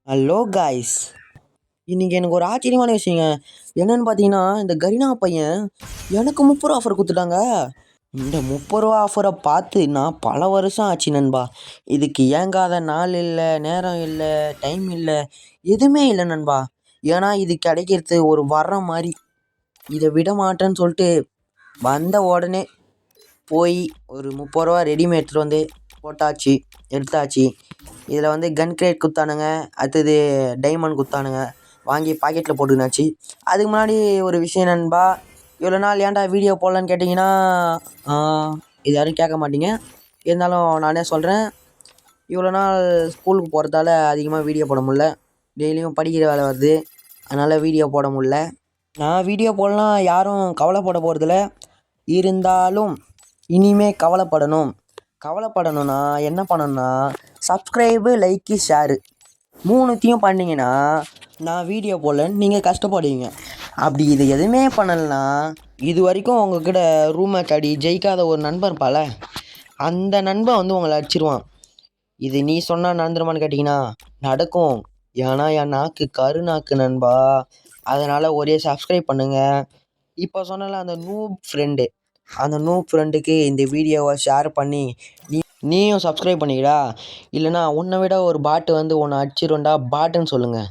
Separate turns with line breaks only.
Hello guys, இன்னைக்கு எனக்கு ஒரு ஆச்சரியமான விஷயங்க. என்னன்னு பார்த்தீங்கன்னா, இந்த கரீனா பையன் எனக்கு 30 ரூபா ஆஃபர் கொடுத்துட்டாங்க. இந்த 30 ரூபா ஆஃபரை பார்த்து நான் பல வருஷம் ஆச்சு நண்பா. இதுக்கு ஏங்காத நாள் இல்லை, நேரம் இல்லை, டைம் இல்லை, எதுவுமே இல்லை நண்பா. ஏன்னா இது கிடைக்கிறது ஒரு வரம் மாதிரி. இதை விட மாட்டேன்னு சொல்லிட்டு வந்த உடனே போய் ஒரு 30 ரூபா ரெடிமேட் எடுத்துகிட்டு வந்து போட்டாச்சு, எடுத்தாச்சு. இதில் வந்து கன் கிரேட் குத்தானுங்க, அடுத்தது டைமண்ட் குத்தானுங்க. வாங்கி பாக்கெட்டில் போட்டுக்கினாச்சு. அதுக்கு முன்னாடி ஒரு விஷயம் நண்பா, இவ்வளோ நாள் ஏன்டா வீடியோ போடலன்னு கேட்டிங்கன்னா, இது யாரும் கேட்க மாட்டீங்க. இருந்தாலும் நானே சொல்கிறேன். இவ்வளோ நாள் ஸ்கூலுக்கு போகிறதால அதிகமாக வீடியோ போட முடில. டெய்லியும் படிக்கிற வேலை வருது, அதனால் வீடியோ போட முடில. நான் வீடியோ போடலாம் யாரும் கவலைப்பட போகிறதில்ல. இருந்தாலும் இனிமே கவலைப்படணும்னா என்ன பண்ணணும்னா, சப்ஸ்கிரைபு, லைக்கு, ஷேரு 3த்தையும் பண்ணிங்கன்னா நான் வீடியோ போடலன்னு நீங்கள் கஷ்டப்படுவீங்க. அப்படி இது எதுவுமே பண்ணலைன்னா, இது வரைக்கும் உங்ககிட்ட ரூம் மேட்ச் ஆடி ஜெயிக்காத ஒரு நண்பன் பால, அந்த நண்பன் வந்து உங்களை அடிச்சிருவான். இது நீ சொன்னால் நடந்துருமான்னு கேட்டிங்கன்னா நடக்கும். ஏன்னா என் நாக்கு கருநாக்கு நண்பா. அதனால் ஒரே சப்ஸ்கிரைப் பண்ணுங்கள். இப்போ சொன்னல அந்த நூப் ஃப்ரெண்டுக்கு இந்த வீடியோவை ஷேர் பண்ணி நீயும் சப்ஸ்கிரைப் பண்ணிக்கடா. இல்லைனா உன்னை விட ஒரு பாட்டு வந்து உன்னை அடிச்சிருண்டா பாட்டுன்னு சொல்லுங்கள்.